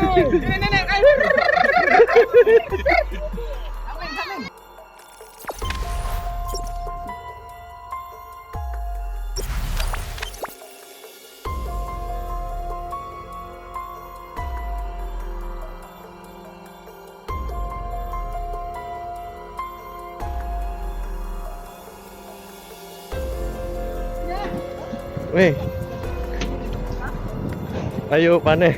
Nenek, ayo. Weh, ayo panen.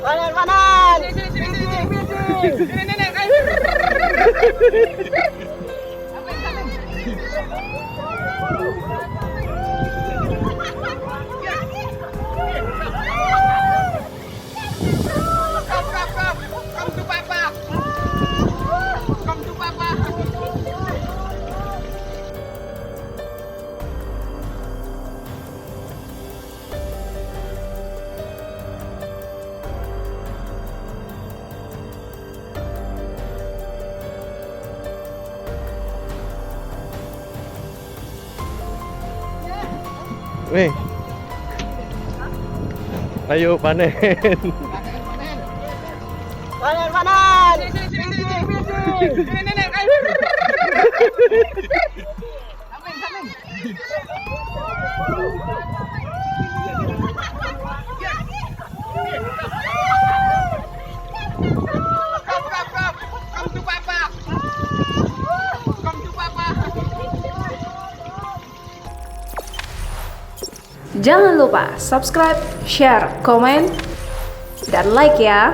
Panen. Sini, nenek, ayo. Come to Papa. Come to Papa. Weh, ayo panen. Panen. Sini, nenek, ayo. Come to Papa. Come to Papa. Jangan lupa subscribe, share, komen, dan like ya.